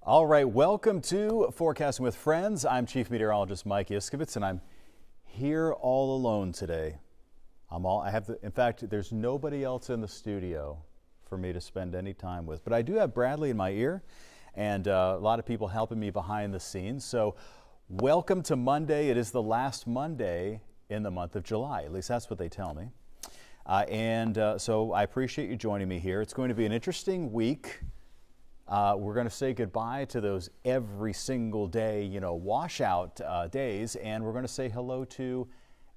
All right, welcome to Forecasting with Friends. I'm Chief Meteorologist Mike Iskovitz, and I'm here all alone today. In fact, there's nobody else in the studio for me to spend any time with, but I do have Bradley in my ear and a lot of people helping me behind the scenes. So welcome to Monday. It is the last Monday in the month of July. At least that's what they tell me. So I appreciate you joining me here. It's going to be an interesting week. We're going to say goodbye to those every single day, washout days, and we're going to say hello to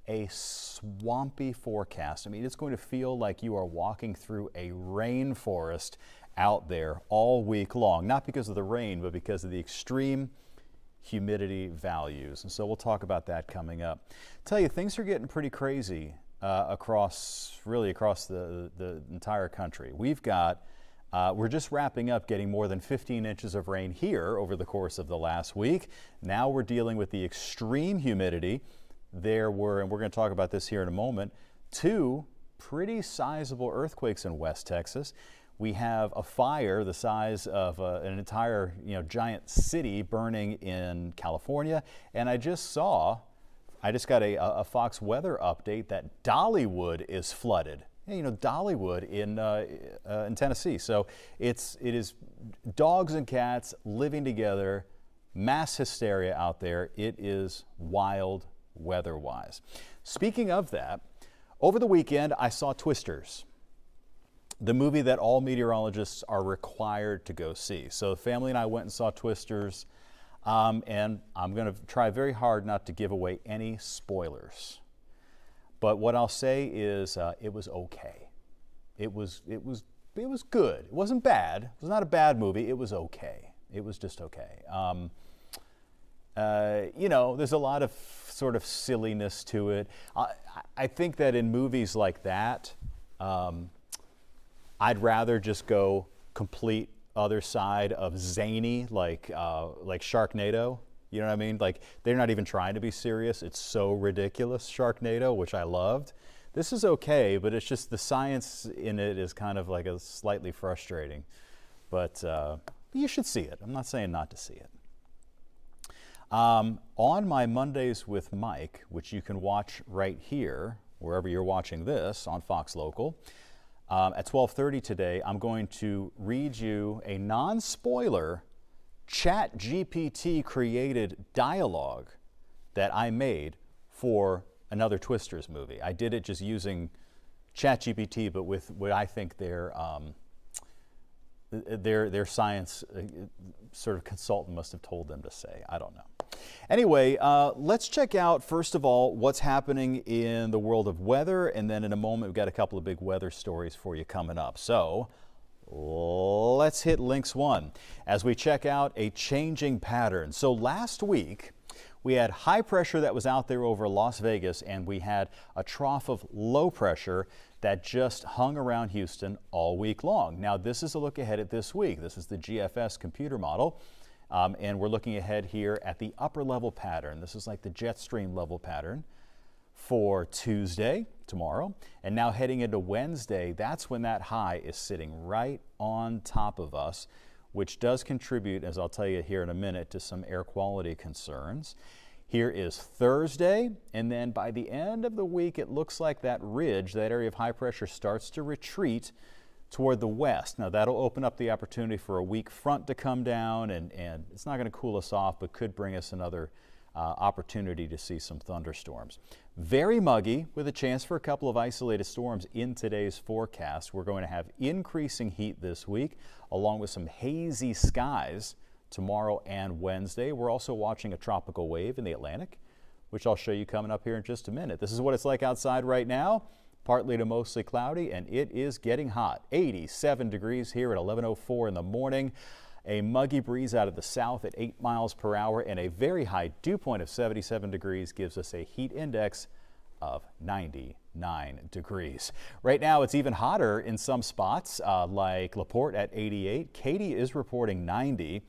a swampy forecast. I mean, it's going to feel like you are walking through a rainforest out there all week long, not because of the rain, but because of the extreme humidity values. And so we'll talk about that coming up. Tell you, things are getting pretty crazy across the entire country. We're just wrapping up getting more than 15 inches of rain here over the course of the last week. Now we're dealing with the extreme humidity. There were, and we're going to talk about this here in a moment, 2 pretty sizable earthquakes in West Texas. We have a fire the size of an entire, giant city burning in California. And I just got a Fox weather update that Dollywood is flooded. Dollywood in Tennessee. So it is dogs and cats living together, mass hysteria out there. It is wild weather-wise. Speaking of that, over the weekend I saw Twisters, the movie that all meteorologists are required to go see. So the family and I went and saw Twisters, and I'm going to try very hard not to give away any spoilers. But what I'll say is it was okay. It was good. It wasn't bad. It was not a bad movie. It was okay. It was just okay. There's a lot of sort of silliness to it. I think that in movies like that, I'd rather just go complete other side of zany, like Sharknado. You know what I mean? Like, they're not even trying to be serious. It's so ridiculous, Sharknado, which I loved. This is okay, but it's just the science in it is kind of like a slightly frustrating. But you should see it. I'm not saying not to see it. On my Mondays with Mike, which you can watch right here, wherever you're watching this on Fox Local, at 12:30 today, I'm going to read you a non-spoiler ChatGPT created dialogue that I made for another Twisters movie. I did it just using ChatGPT, but with what I think their science sort of consultant must have told them to say. I don't know. Anyway, let's check out, first of all, what's happening in the world of weather, and then in a moment we've got a couple of big weather stories for you coming up. So let's hit links 1 as we check out a changing pattern. So last week we had high pressure that was out there over Las Vegas, and we had a trough of low pressure that just hung around Houston all week long. Now this is a look ahead at this week. This is the GFS computer model, and we're looking ahead here at the upper level pattern. This is like the jet stream level pattern for Tuesday, tomorrow, and now heading into Wednesday. That's when that high is sitting right on top of us, which does contribute, as I'll tell you here in a minute, to some air quality concerns. Here is Thursday, and then by the end of the week, it looks like that ridge, that area of high pressure, starts to retreat toward the west. Now that'll open up the opportunity for a weak front to come down, and it's not going to cool us off, but could bring us another opportunity to see some thunderstorms. Very muggy, with a chance for a couple of isolated storms in today's forecast. We're going to have increasing heat this week, along with some hazy skies tomorrow and Wednesday. We're also watching a tropical wave in the Atlantic, which I'll show you coming up here in just a minute. This is what it's like outside right now. Partly to mostly cloudy, and it is getting hot. 87 degrees here at 11:04 in the morning. A muggy breeze out of the south at 8 miles per hour, and a very high dew point of 77 degrees gives us a heat index of 99 degrees. Right now it's even hotter in some spots, like LaPorte at 88. Katy is reporting 90,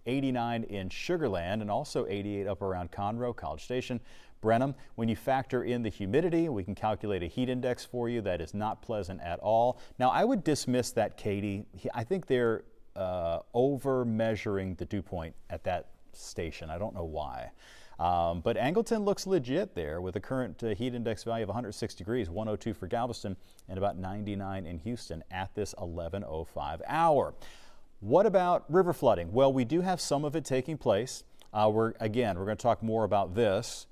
89 in Sugar Land, and also 88 up around Conroe, College Station, Brenham. When you factor in the humidity, we can calculate a heat index for you that is not pleasant at all. Now I would dismiss that Katy. I think they're over measuring the dew point at that station. I don't know why. But Angleton looks legit there with a current heat index value of 106 degrees, 102 for Galveston, and about 99 in Houston at this 11:05 hour. What about river flooding? Well, we do have some of it taking place. We're going to talk more about this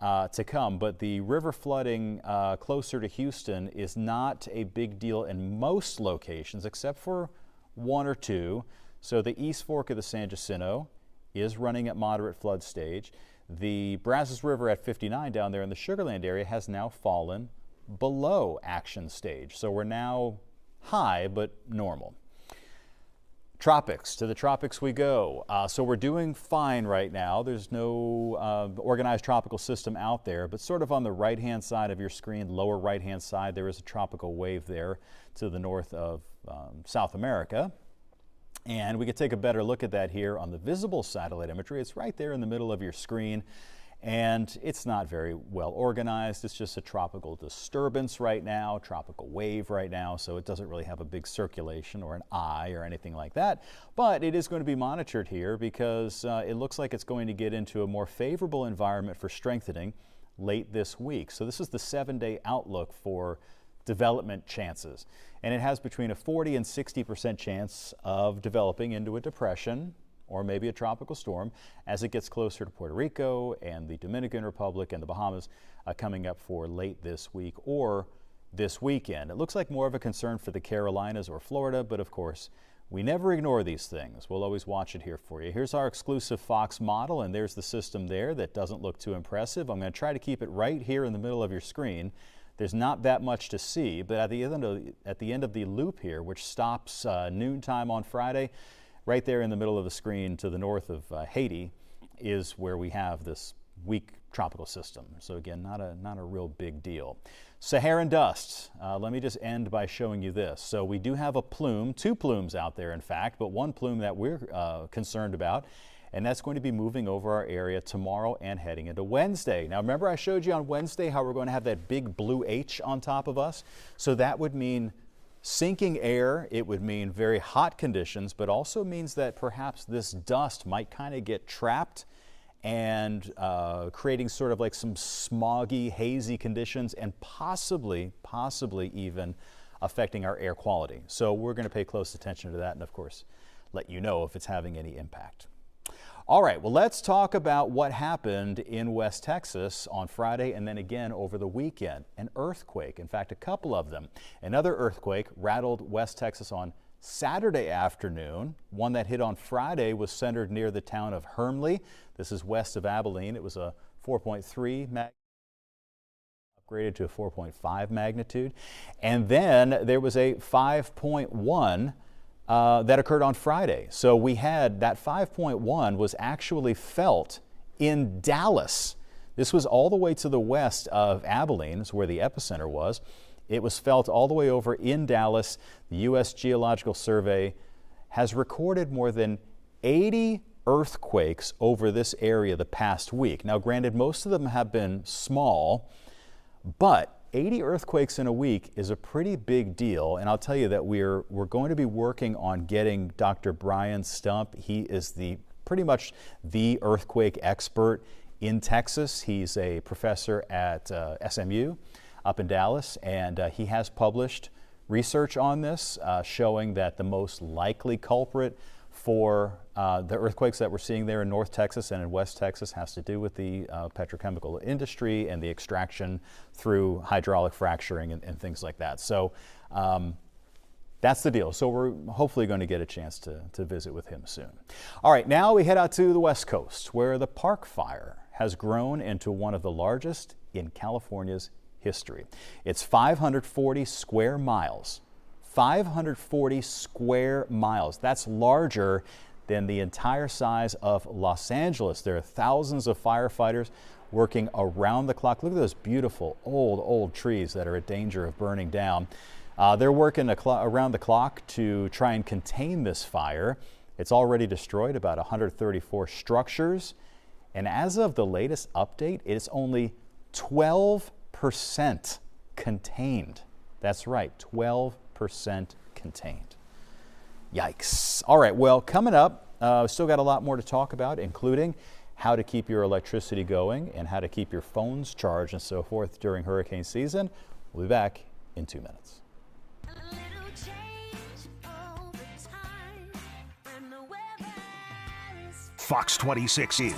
to come, but the river flooding closer to Houston is not a big deal in most locations except for one or two. So the East Fork of the San Jacinto is running at moderate flood stage. The Brazos River at 59 down there in the Sugar Land area has now fallen below action stage. So we're now high but normal. Tropics, to the tropics we go. So we're doing fine right now. There's no organized tropical system out there, but sort of on the right-hand side of your screen, lower right-hand side, there is a tropical wave there to the north of South America. And we could take a better look at that here on the visible satellite imagery. It's right there in the middle of your screen. And it's not very well organized. It's just a tropical disturbance right now, tropical wave right now, so it doesn't really have a big circulation or an eye or anything like that. But it is going to be monitored here because it looks like it's going to get into a more favorable environment for strengthening late this week. So this is the 7-day outlook for development chances. And it has between a 40 and 60% chance of developing into a depression or maybe a tropical storm as it gets closer to Puerto Rico and the Dominican Republic and the Bahamas coming up for late this week or this weekend. It looks like more of a concern for the Carolinas or Florida, but of course, we never ignore these things. We'll always watch it here for you. Here's our exclusive Fox model, and there's the system there that doesn't look too impressive. I'm going to try to keep it right here in the middle of your screen. There's not that much to see, but at the end of the loop here, which stops noontime on Friday, right there in the middle of the screen to the north of Haiti is where we have this weak tropical system. So again, not a real big deal. Saharan dust. Let me just end by showing you this. So we do have a plume, two plumes out there in fact, but one plume that we're concerned about, and that's going to be moving over our area tomorrow and heading into Wednesday. Now remember I showed you on Wednesday how we're going to have that big blue H on top of us? So that would mean sinking air, it would mean very hot conditions, but also means that perhaps this dust might kind of get trapped and creating sort of like some smoggy, hazy conditions and possibly even affecting our air quality. So we're going to pay close attention to that and of course let you know if it's having any impact. All right, well, let's talk about what happened in West Texas on Friday and then again over the weekend. An earthquake, in fact, a couple of them. Another earthquake rattled West Texas on Saturday afternoon. One that hit on Friday was centered near the town of Hermleigh. This is west of Abilene. It was a 4.3 magnitude, upgraded to a 4.5 magnitude. And then there was a 5.1 that occurred on Friday. So we had that 5.1 was actually felt in Dallas. This was all the way to the west of Abilene, where the epicenter was. It was felt all the way over in Dallas. The U.S. Geological Survey has recorded more than 80 earthquakes over this area the past week. Now, granted, most of them have been small, but 80 earthquakes in a week is a pretty big deal, and I'll tell you that we're going to be working on getting Dr. Brian Stump. He is pretty much the earthquake expert in Texas. He's a professor at SMU up in Dallas, and he has published research on this showing that the most likely culprit for the earthquakes that we're seeing there in North Texas and in West Texas has to do with the petrochemical industry and the extraction through hydraulic fracturing and things like that. So that's the deal. So we're hopefully going to get a chance to visit with him soon. All right, now we head out to the West Coast where the Park Fire has grown into one of the largest in California's history. It's 540 square miles. 540 square miles. That's larger than the entire size of Los Angeles. There are thousands of firefighters working around the clock. Look at those beautiful old trees that are at danger of burning down. They're working around the clock to try and contain this fire. It's already destroyed about 134 structures. And as of the latest update, it's only 12% contained. That's right, 12% contained. Yikes. All right, well, coming up, still got a lot more to talk about, including how to keep your electricity going and how to keep your phones charged and so forth during hurricane season. We'll be back in 2 minutes. Fox 26 is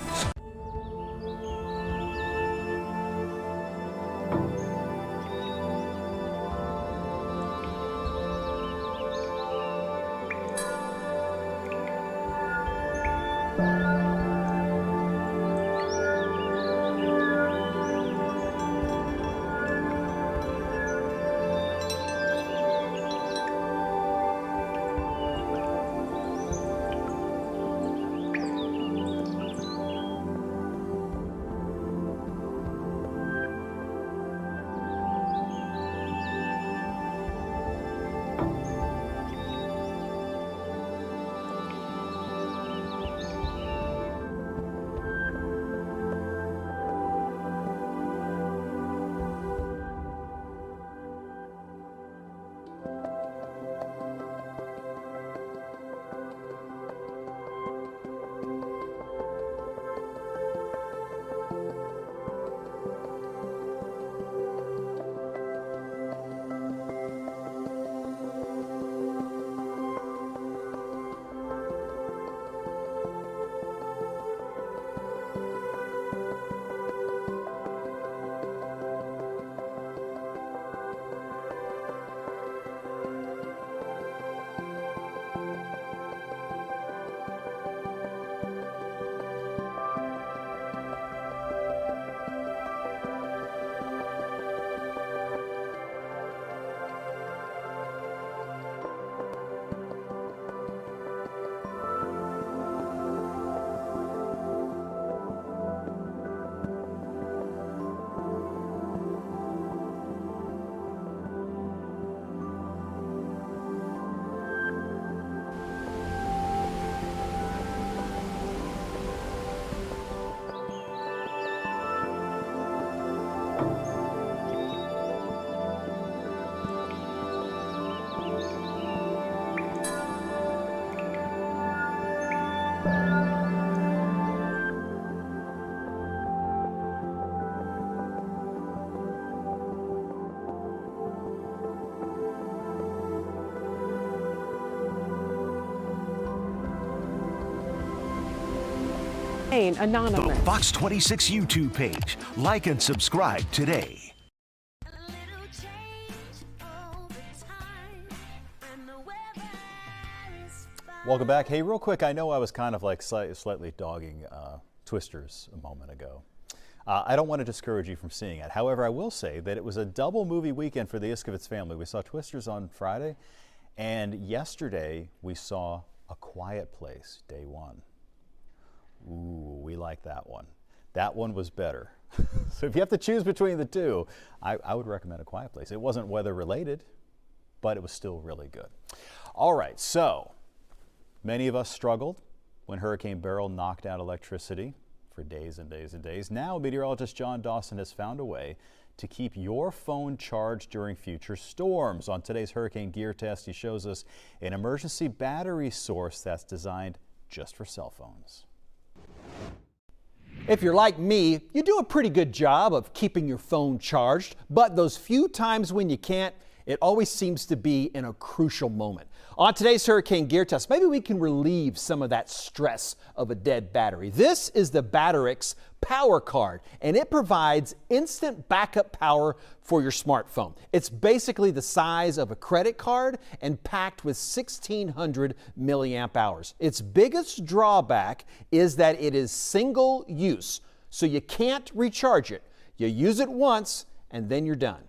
Anonymous. the Fox 26 YouTube page. Like and subscribe today. Welcome back. Hey, real quick, I know I was kind of like slightly dogging Twisters a moment ago. I don't want to discourage you from seeing it. However, I will say that it was a double movie weekend for the Iskovitz family. We saw Twisters on Friday, and yesterday we saw A Quiet Place, day one. Ooh, we like that one. That one was better. So if you have to choose between the two, I would recommend A Quiet Place. It wasn't weather related, but it was still really good. All right, so many of us struggled when Hurricane Beryl knocked out electricity for days and days and days. Now, meteorologist John Dawson has found a way to keep your phone charged during future storms. On today's Hurricane Gear Test, he shows us an emergency battery source that's designed just for cell phones. If you're like me, you do a pretty good job of keeping your phone charged, but those few times when you can't, it always seems to be in a crucial moment. On today's Hurricane Gear Test, maybe we can relieve some of that stress of a dead battery. This is the Batterix Power Card, and it provides instant backup power for your smartphone. It's basically the size of a credit card and packed with 1,600 milliamp hours. Its biggest drawback is that it is single use, so you can't recharge it. You use it once, and then you're done.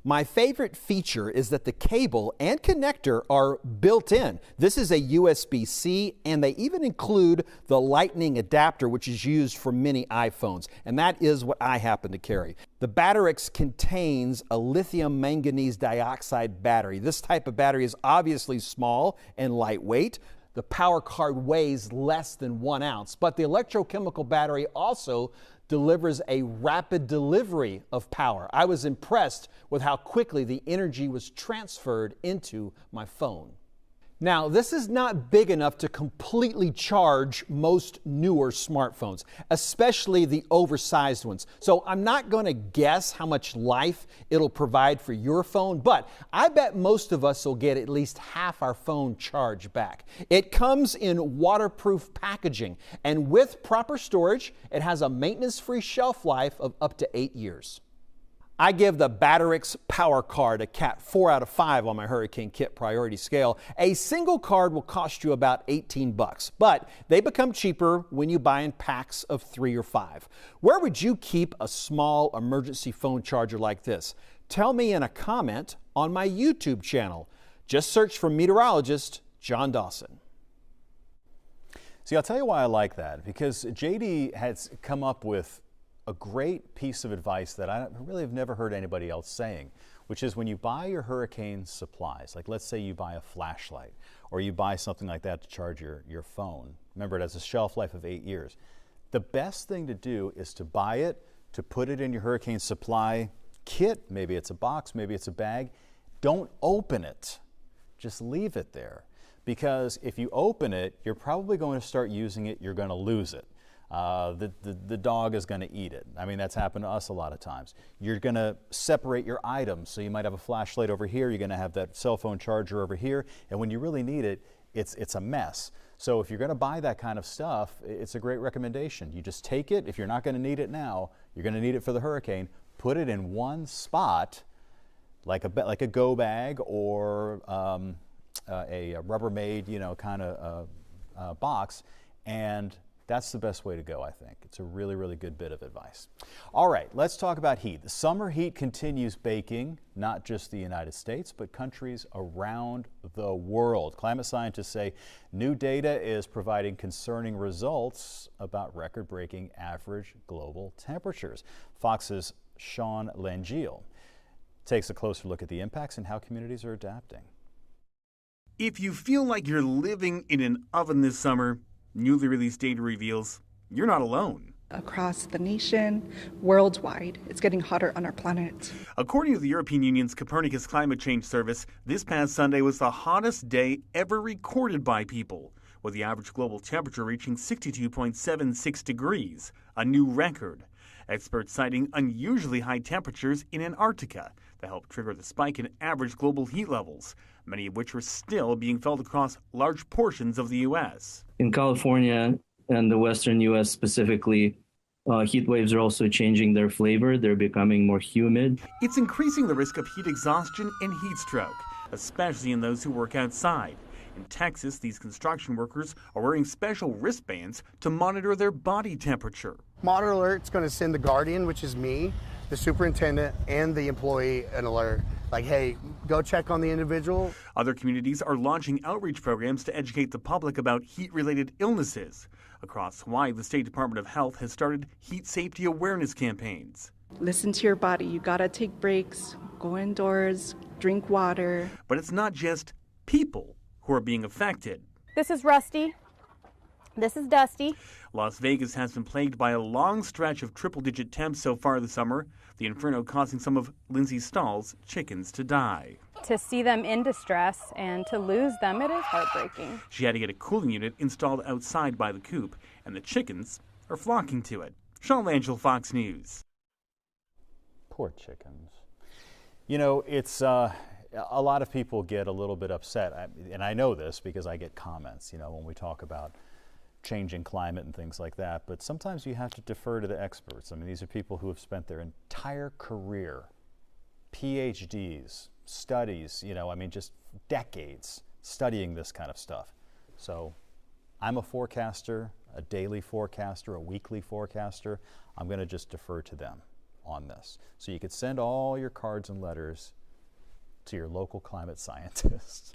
My favorite feature is that the cable and connector are built in. This is a USB-C, and they even include the Lightning adapter, which is used for many iPhones, and that is what I happen to carry. The Batterix contains a lithium manganese dioxide battery. This type of battery is obviously small and lightweight. The power card weighs less than 1 ounce, but the electrochemical battery also delivers a rapid delivery of power. I was impressed with how quickly the energy was transferred into my phone. Now, this is not big enough to completely charge most newer smartphones, especially the oversized ones. So I'm not going to guess how much life it'll provide for your phone, but I bet most of us will get at least half our phone charge back. It comes in waterproof packaging, and with proper storage, it has a maintenance-free shelf life of up to 8 years. I give the Batterix Power Card a Cat 4 out of 5 on my Hurricane Kit priority scale. A single card will cost you about $18, but they become cheaper when you buy in packs of 3 or 5. Where would you keep a small emergency phone charger like this? Tell me in a comment on my YouTube channel. Just search for meteorologist John Dawson. See, I'll tell you why I like that, because JD has come up with a great piece of advice that I really have never heard anybody else saying, which is when you buy your hurricane supplies, like let's say you buy a flashlight or you buy something like that to charge your phone. Remember, it has a shelf life of 8 years. The best thing to do is to buy it, to put it in your hurricane supply kit. Maybe it's a box, maybe it's a bag. Don't open it. Just leave it there. Because if you open it, you're probably going to start using it, you're going to lose it. The dog is going to eat it. I mean, that's happened to us a lot of times. You're going to separate your items. So you might have a flashlight over here. You're going to have that cell phone charger over here. And when you really need it, it's a mess. So if you're going to buy that kind of stuff, it's a great recommendation. You just take it. If you're not going to need it now, you're going to need it for the hurricane. Put it in one spot, like a go bag or a Rubbermaid, kind of box, and that's the best way to go, I think. It's a really, really good bit of advice. All right, let's talk about heat. The summer heat continues baking not just the United States, but countries around the world. Climate scientists say new data is providing concerning results about record-breaking average global temperatures. Fox's Sean Langeal takes a closer look at the impacts and how communities are adapting. If you feel like you're living in an oven this summer, newly released data reveals you're not alone. Across the nation, worldwide, it's getting hotter on our planet. According to the European Union's Copernicus Climate Change Service, this past Sunday was the hottest day ever recorded by people, with the average global temperature reaching 62.76 degrees, a new record. Experts citing unusually high temperatures in Antarctica that helped trigger the spike in average global heat levels, many of which are still being felt across large portions of the U.S. In California and the western U.S. specifically, heat waves are also changing their flavor. They're becoming more humid. It's increasing the risk of heat exhaustion and heat stroke, especially in those who work outside. In Texas, these construction workers are wearing special wristbands to monitor their body temperature. Monitor Alert's going to send the guardian, which is me, the superintendent, and the employee an alert. Like, hey, go check on the individual. Other communities are launching outreach programs to educate the public about heat-related illnesses. Across Hawaii, the State Department of Health has started heat safety awareness campaigns. Listen to your body. You gotta take breaks, go indoors, drink water. But it's not just people who are being affected. This is Rusty. This is Dusty. Las Vegas has been plagued by a long stretch of triple-digit temps so far this summer, the inferno causing some of Lindsay Stahl's chickens to die. To see them in distress and to lose them, it is heartbreaking. She had to get a cooling unit installed outside by the coop, and the chickens are flocking to it. Sean Langeal, Fox News. Poor chickens. You know, it's a lot of people get a little bit upset, and I know this because I get comments, when we talk about changing climate and things like that, but sometimes you have to defer to the experts. I mean, these are people who have spent their entire career, PhDs, studies, just decades studying this kind of stuff. So I'm a forecaster, a daily forecaster, a weekly forecaster. I'm going to just defer to them on this. So you could send all your cards and letters to your local climate scientists.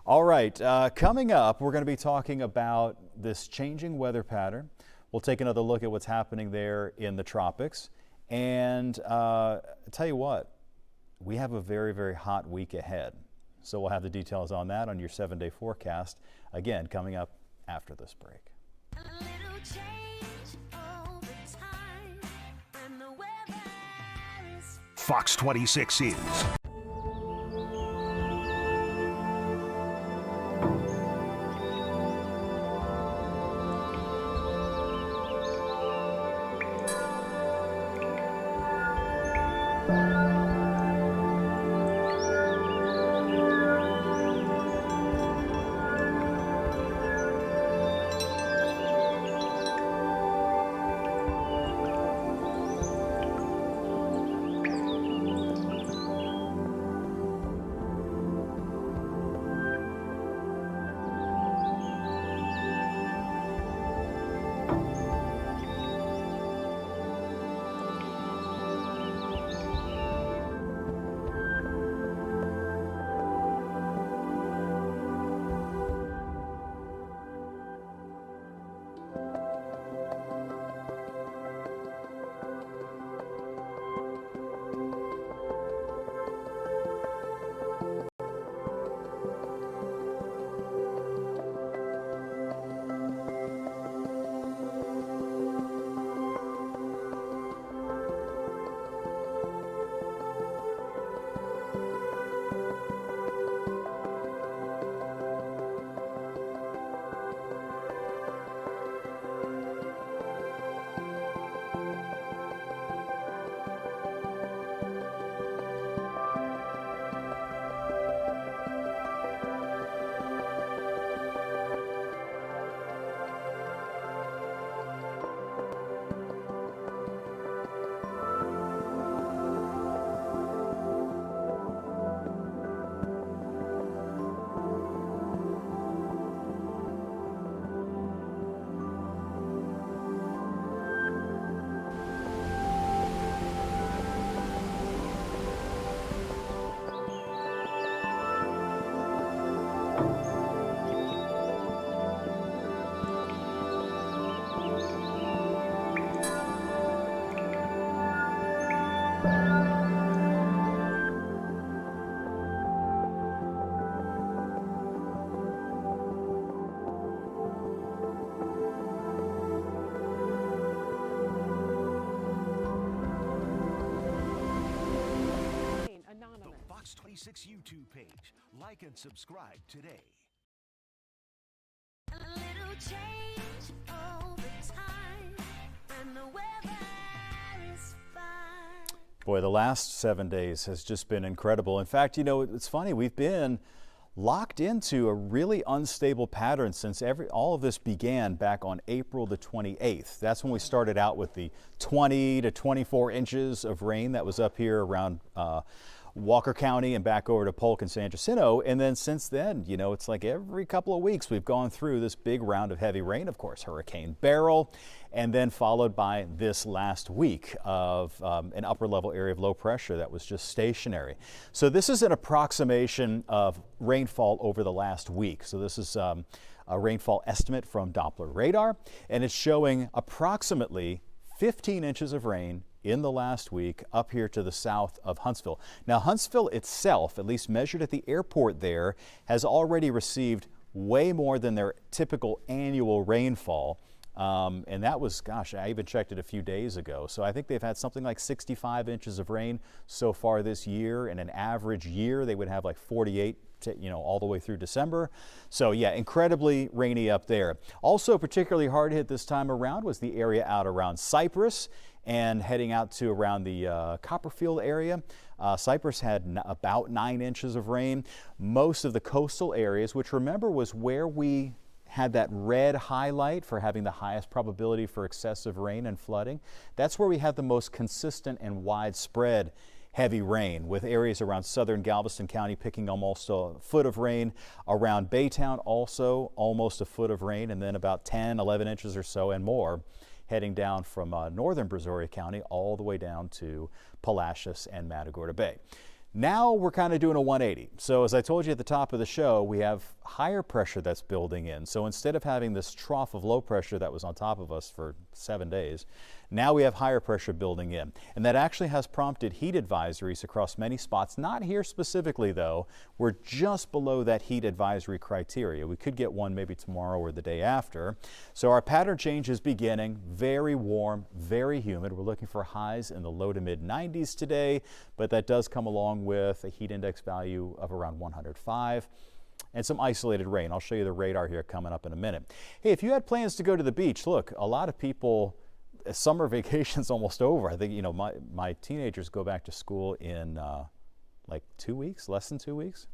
All right, coming up, we're going to be talking about this changing weather pattern. We'll take another look at what's happening there in the tropics. And I'll tell you what, we have a very, very hot week ahead. So we'll have the details on that on your 7-day forecast, again, coming up after this break. Fox 26 is Fox 26 YouTube page. Like and subscribe today. A little change over time, and the weather is fine. Boy, the last 7 days has just been incredible. In fact, you know, it's funny, we've been locked into a really unstable pattern since all of this began back on April the 28th. That's when we started out with the 20 to 24 inches of rain that was up here around Walker County and back over to Polk and San Jacinto. And then since then, you know, it's like every couple of weeks we've gone through this big round of heavy rain. Of course, Hurricane Beryl, and then followed by this last week of an upper level area of low pressure that was just stationary. So this is an approximation of rainfall over the last week. So this is a rainfall estimate from Doppler radar, and it's showing approximately 15 inches of rain in the last week up here to the south of Huntsville. Now, Huntsville itself, at least measured at the airport there, has already received way more than their typical annual rainfall. And that was, gosh, I even checked it a few days ago. So I think they've had something like 65 inches of rain so far this year. In an average year, they would have like 48, you know, all the way through December. So yeah, incredibly rainy up there. Also particularly hard hit this time around was the area out around Cypress and heading out to around the Copperfield area. Cypress had about 9 inches of rain. Most of the coastal areas, which remember was where we had that red highlight for having the highest probability for excessive rain and flooding. That's where we had the most consistent and widespread heavy rain, with areas around southern Galveston County picking almost a foot of rain, around Baytown also almost a foot of rain, and then about 10, 11 inches or so and more heading down from northern Brazoria County all the way down to Palacios and Matagorda Bay. Now we're kind of doing a 180. So as I told you at the top of the show, we have higher pressure that's building in. So instead of having this trough of low pressure that was on top of us for 7 days, now we have higher pressure building in. And that actually has prompted heat advisories across many spots. Not here specifically, though. We're just below that heat advisory criteria. We could get one maybe tomorrow or the day after. So our pattern change is beginning. Very warm, very humid. We're looking for highs in the low to mid 90s today, but that does come along with a heat index value of around 105. And some isolated rain. I'll show you the radar here coming up in a minute. Hey, if you had plans to go to the beach, look, a lot of people summer vacation's almost over. I think, you know, my teenagers go back to school in like 2 weeks, less than 2 weeks.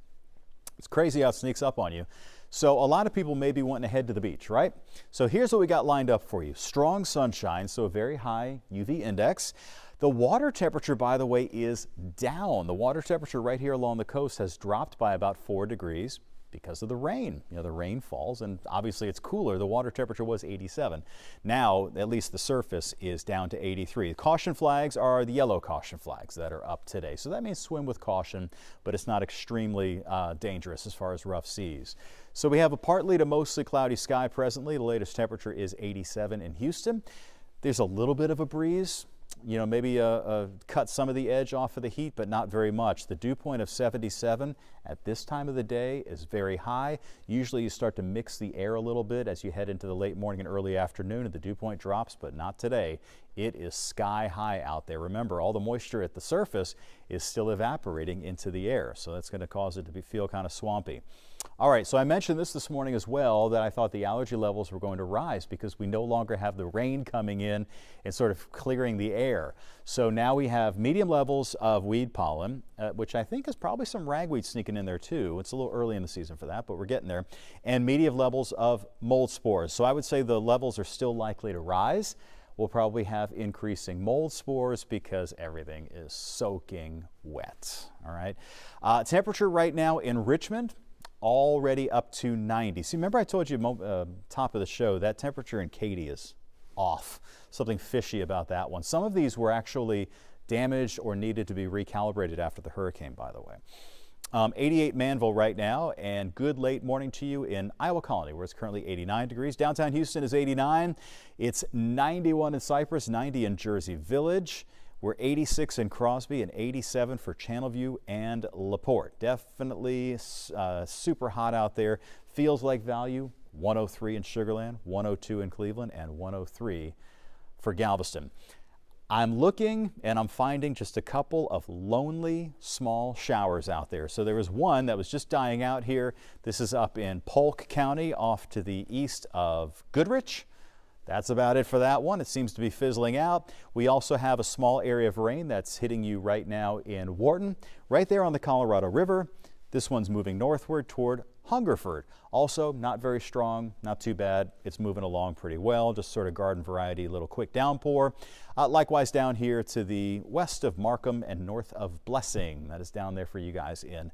It's crazy how it sneaks up on you. So a lot of people may be wanting to head to the beach, right? So here's what we got lined up for you. Strong sunshine, so a very high UV index. The water temperature, by the way, is down. The water temperature right here along the coast has dropped by about 4 degrees because of the rain. You know, the rain falls, and obviously it's cooler. The water temperature was 87. Now, at least the surface is down to 83. The caution flags are the yellow caution flags that are up today. So that means swim with caution, but it's not extremely dangerous as far as rough seas. So we have a partly to mostly cloudy sky presently. The latest temperature is 87 in Houston. There's a little bit of a breeze. You know, maybe cut some of the edge off of the heat, but not very much. The dew point of 77 at this time of the day is very high. Usually you start to mix the air a little bit as you head into the late morning and early afternoon, and the dew point drops, but not today. It is sky high out there. Remember, all the moisture at the surface is still evaporating into the air, so that's going to cause it to feel kind of swampy. All right, so I mentioned this morning as well, that I thought the allergy levels were going to rise because we no longer have the rain coming in and sort of clearing the air. So now we have medium levels of weed pollen, which I think is probably some ragweed sneaking in there too. It's a little early in the season for that, but we're getting there. And medium levels of mold spores. So I would say the levels are still likely to rise. We'll probably have increasing mold spores because everything is soaking wet. All right. Temperature right now in Richmond, already up to 90. See, remember I told you top of the show, that temperature in Katy is off. Something fishy about that one. Some of these were actually damaged or needed to be recalibrated after the hurricane, by the way. 88 Manville right now, and good late morning to you in Iowa Colony, where it's currently 89 degrees. Downtown Houston is 89. It's 91 in Cypress, 90 in Jersey Village. We're 86 in Crosby and 87 for Channelview and LaPorte. Definitely super hot out there. Feels like value. 103 in Sugar Land, 102 in Cleveland, and 103 for Galveston. I'm looking and I'm finding just a couple of lonely small showers out there. So there was one that was just dying out here. This is up in Polk County off to the east of Goodrich. That's about it for that one. It seems to be fizzling out. We also have a small area of rain that's hitting you right now in Wharton, right there on the Colorado River. This one's moving northward toward Hungerford. Also not very strong, not too bad. It's moving along pretty well, just sort of garden variety, little quick downpour. Likewise down here to the west of Markham and north of Blessing. That is down there for you guys in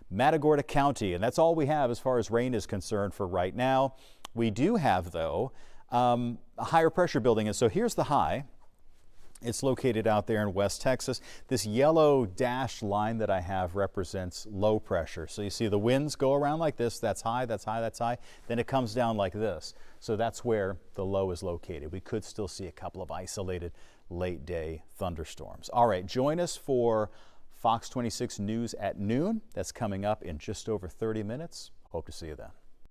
Matagorda County. And that's all we have as far as rain is concerned for right now. We do have, though, a higher pressure building. And so here's the high. It's located out there in West Texas. This yellow dashed line that I have represents low pressure. So you see the winds go around like this. That's high, that's high, that's high. Then it comes down like this. So that's where the low is located. We could still see a couple of isolated late day thunderstorms. All right, join us for Fox 26 News at noon. That's coming up in just over 30 minutes. Hope to see you then.